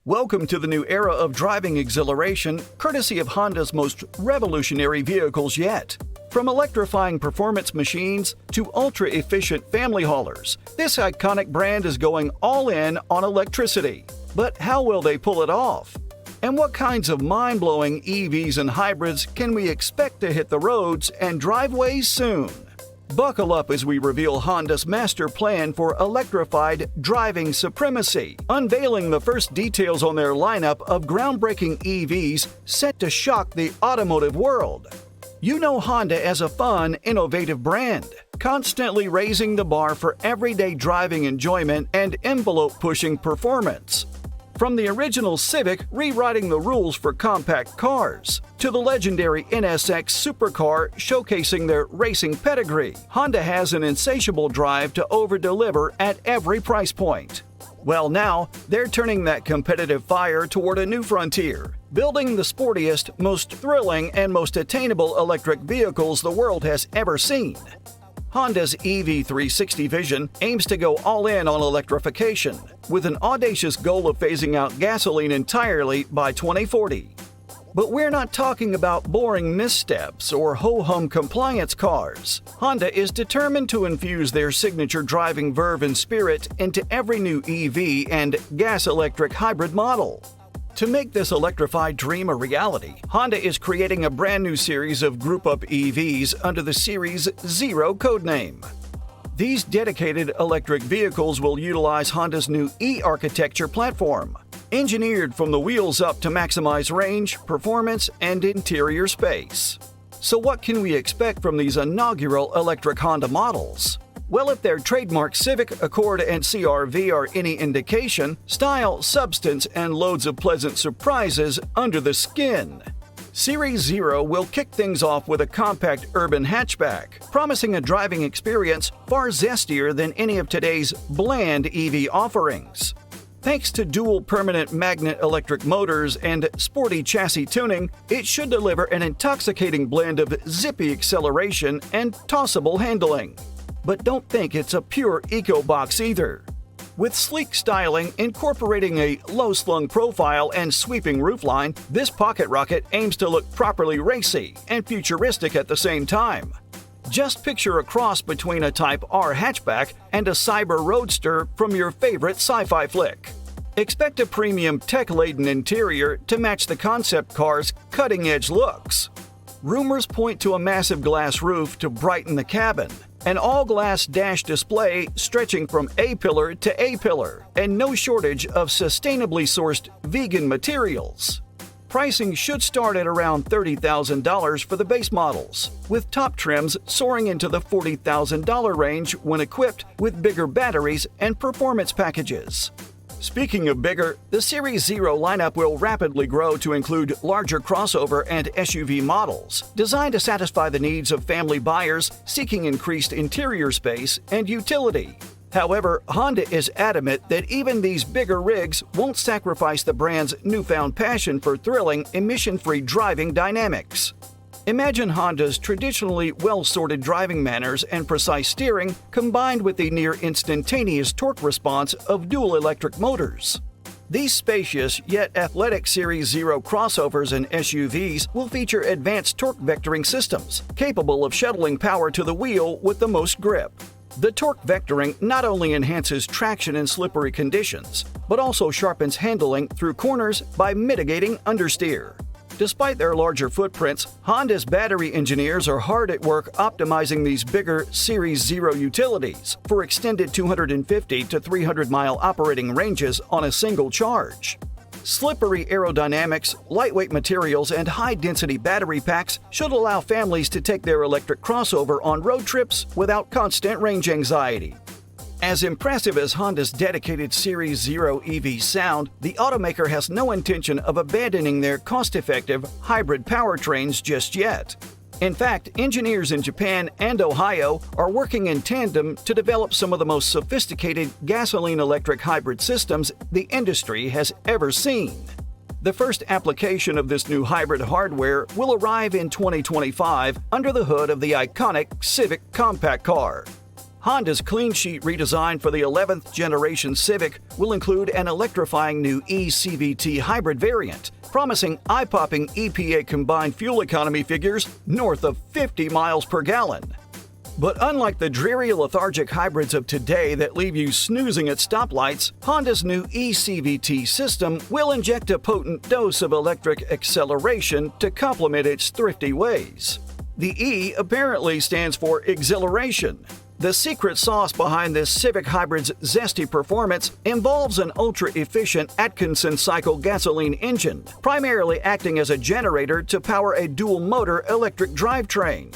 Welcome to the new era of driving exhilaration, courtesy of Honda's most revolutionary vehicles yet. From electrifying performance machines to ultra-efficient family haulers, this iconic brand is going all in on electricity. But how will they pull it off? And what kinds of mind-blowing EVs and hybrids can we expect to hit the roads and driveways soon? Buckle up as we reveal Honda's master plan for electrified driving supremacy, unveiling the first details on their lineup of groundbreaking EVs set to shock the automotive world. You know Honda as a fun, innovative brand, constantly raising the bar for everyday driving enjoyment and envelope-pushing performance. From the original Civic rewriting the rules for compact cars, to the legendary NSX supercar showcasing their racing pedigree, Honda has an insatiable drive to over-deliver at every price point. Well, now, they're turning that competitive fire toward a new frontier, building the sportiest, most thrilling, and most attainable electric vehicles the world has ever seen. Honda's EV360 vision aims to go all in on electrification, with an audacious goal of phasing out gasoline entirely by 2040. But we're not talking about boring missteps or ho-hum compliance cars. Honda is determined to infuse their signature driving verve and spirit into every new EV and gas-electric hybrid model. To make this electrified dream a reality, Honda is creating a brand new series of group-up EVs under the Series 0 codename. These dedicated electric vehicles will utilize Honda's new E-architecture platform, engineered from the wheels up to maximize range, performance, and interior space. So what can we expect from these inaugural electric Honda models? Well, if their trademark Civic, Accord, and CR-V are any indication, style, substance, and loads of pleasant surprises under the skin. Series 0 will kick things off with a compact urban hatchback, promising a driving experience far zestier than any of today's bland EV offerings. Thanks to dual permanent magnet electric motors and sporty chassis tuning, it should deliver an intoxicating blend of zippy acceleration and tossable handling. But don't think it's a pure eco-box either. With sleek styling incorporating a low-slung profile and sweeping roofline, this pocket rocket aims to look properly racy and futuristic at the same time. Just picture a cross between a Type R hatchback and a cyber roadster from your favorite sci-fi flick. Expect a premium tech-laden interior to match the concept car's cutting-edge looks. Rumors point to a massive glass roof to brighten the cabin, an all-glass dash display stretching from A-pillar to A-pillar, and no shortage of sustainably sourced vegan materials. Pricing should start at around $30,000 for the base models, with top trims soaring into the $40,000 range when equipped with bigger batteries and performance packages. Speaking of bigger, the Series 0 lineup will rapidly grow to include larger crossover and SUV models, designed to satisfy the needs of family buyers seeking increased interior space and utility. However, Honda is adamant that even these bigger rigs won't sacrifice the brand's newfound passion for thrilling, emission-free driving dynamics. Imagine Honda's traditionally well-sorted driving manners and precise steering combined with the near-instantaneous torque response of dual electric motors. These spacious yet athletic Series 0 crossovers and SUVs will feature advanced torque vectoring systems, capable of shuttling power to the wheel with the most grip. The torque vectoring not only enhances traction in slippery conditions, but also sharpens handling through corners by mitigating understeer. Despite their larger footprints, Honda's battery engineers are hard at work optimizing these bigger Series 0 utilities for extended 250 to 300-mile operating ranges on a single charge. Slippery aerodynamics, lightweight materials, and high-density battery packs should allow families to take their electric crossover on road trips without constant range anxiety. As impressive as Honda's dedicated Series 0 EV sound, the automaker has no intention of abandoning their cost-effective hybrid powertrains just yet. In fact, engineers in Japan and Ohio are working in tandem to develop some of the most sophisticated gasoline-electric hybrid systems the industry has ever seen. The first application of this new hybrid hardware will arrive in 2025 under the hood of the iconic Civic compact car. Honda's clean sheet redesign for the 11th generation Civic will include an electrifying new eCVT hybrid variant, promising eye-popping EPA combined fuel economy figures north of 50 miles per gallon. But unlike the dreary lethargic hybrids of today that leave you snoozing at stoplights, Honda's new eCVT system will inject a potent dose of electric acceleration to complement its thrifty ways. The E apparently stands for exhilaration. The secret sauce behind this Civic hybrid's zesty performance involves an ultra-efficient Atkinson cycle gasoline engine, primarily acting as a generator to power a dual-motor electric drivetrain.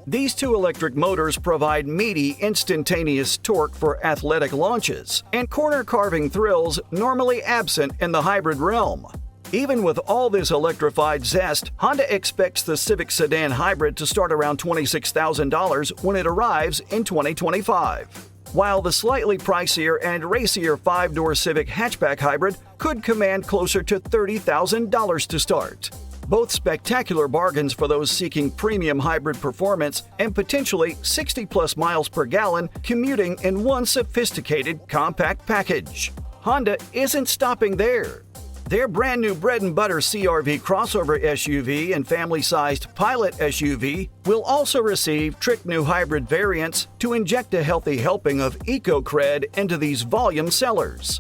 These two electric motors provide meaty, instantaneous torque for athletic launches and corner-carving thrills normally absent in the hybrid realm. Even with all this electrified zest, Honda expects the Civic sedan hybrid to start around $26,000 when it arrives in 2025. While the slightly pricier and racier 5-door Civic hatchback hybrid could command closer to $30,000 to start. Both spectacular bargains for those seeking premium hybrid performance and potentially 60-plus miles per gallon commuting in one sophisticated compact package. Honda isn't stopping there. Their brand new bread-and-butter CR-V crossover SUV and family-sized Pilot SUV will also receive trick new hybrid variants to inject a healthy helping of eco-cred into these volume sellers.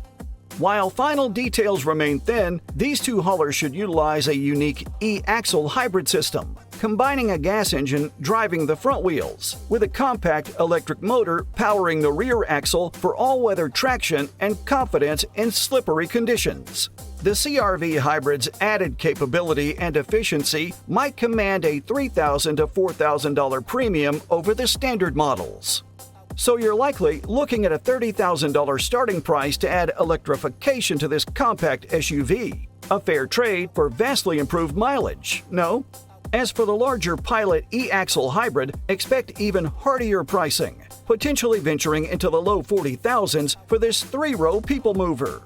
While final details remain thin, these two haulers should utilize a unique e-axle hybrid system, combining a gas engine driving the front wheels with a compact electric motor powering the rear axle for all-weather traction and confidence in slippery conditions. The CR-V hybrid's added capability and efficiency might command a $3,000 to $4,000 premium over the standard models. So you're likely looking at a $30,000 starting price to add electrification to this compact SUV. A fair trade for vastly improved mileage, no? As for the larger Pilot e-axle hybrid, expect even heartier pricing, potentially venturing into the low 40,000s for this 3-row people mover.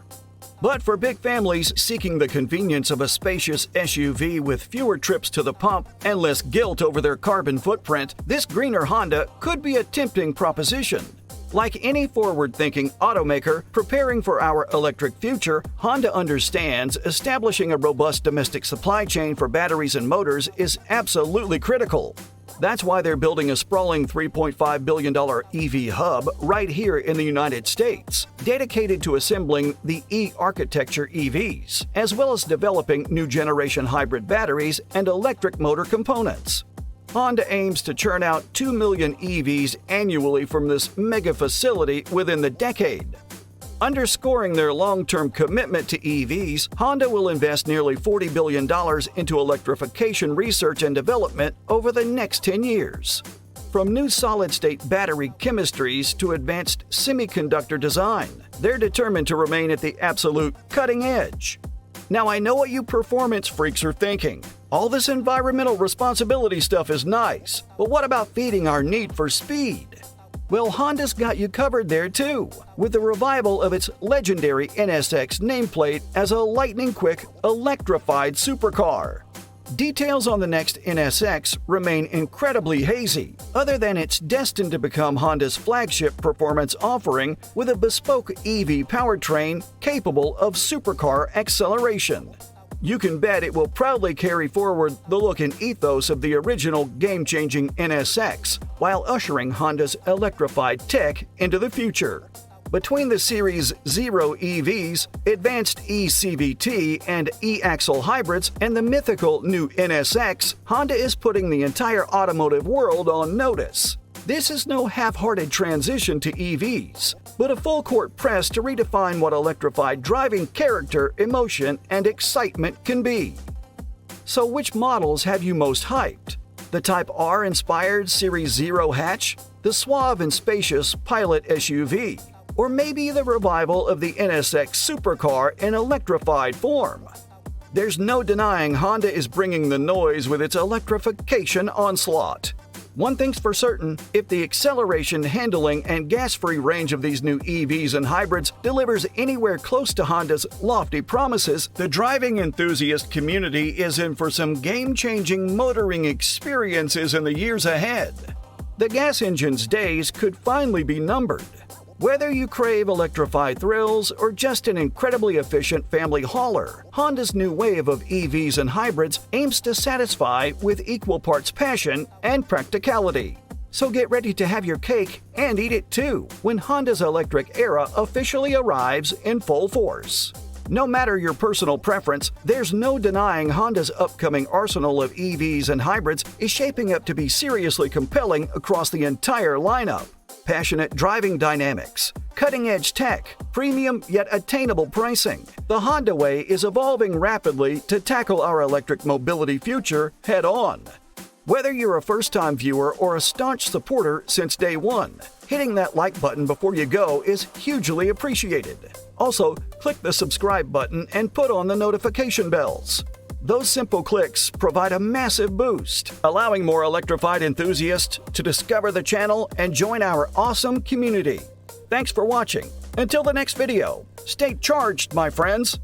But for big families seeking the convenience of a spacious SUV with fewer trips to the pump and less guilt over their carbon footprint, this greener Honda could be a tempting proposition. Like any forward-thinking automaker preparing for our electric future, Honda understands establishing a robust domestic supply chain for batteries and motors is absolutely critical. That's why they're building a sprawling $3.5 billion EV hub right here in the United States, dedicated to assembling the e-architecture EVs, as well as developing new generation hybrid batteries and electric motor components. Honda aims to churn out 2 million EVs annually from this mega facility within the decade. Underscoring their long-term commitment to EVs, Honda will invest nearly $40 billion into electrification research and development over the next 10 years. From new solid-state battery chemistries to advanced semiconductor design, they're determined to remain at the absolute cutting edge. Now, I know what you performance freaks are thinking. All this environmental responsibility stuff is nice, but what about feeding our need for speed? Well, Honda's got you covered there too, with the revival of its legendary NSX nameplate as a lightning-quick, electrified supercar. Details on the next NSX remain incredibly hazy, other than it's destined to become Honda's flagship performance offering with a bespoke EV powertrain capable of supercar acceleration. You can bet it will proudly carry forward the look and ethos of the original game-changing NSX, while ushering Honda's electrified tech into the future. Between the Series 0 EVs, advanced eCVT and e-axle hybrids, and the mythical new NSX, Honda is putting the entire automotive world on notice. This is no half-hearted transition to EVs, but a full-court press to redefine what electrified driving character, emotion, and excitement can be. So which models have you most hyped? The Type R-inspired Series 0 hatch? The suave and spacious Pilot SUV? Or maybe the revival of the NSX supercar in electrified form? There's no denying Honda is bringing the noise with its electrification onslaught. One thing's for certain, if the acceleration, handling, and gas-free range of these new EVs and hybrids delivers anywhere close to Honda's lofty promises, the driving enthusiast community is in for some game-changing motoring experiences in the years ahead. The gas engine's days could finally be numbered. Whether you crave electrified thrills or just an incredibly efficient family hauler, Honda's new wave of EVs and hybrids aims to satisfy with equal parts passion and practicality. So get ready to have your cake and eat it too when Honda's electric era officially arrives in full force. No matter your personal preference, there's no denying Honda's upcoming arsenal of EVs and hybrids is shaping up to be seriously compelling across the entire lineup. Passionate driving dynamics, cutting-edge tech, premium yet attainable pricing. The Honda way is evolving rapidly to tackle our electric mobility future head-on. Whether you're a first-time viewer or a staunch supporter since day one, hitting that like button before you go is hugely appreciated. Also, click the subscribe button and put on the notification bells. Those simple clicks provide a massive boost, allowing more electrified enthusiasts to discover the channel and join our awesome community. Thanks for watching. Until the next video, stay charged, my friends.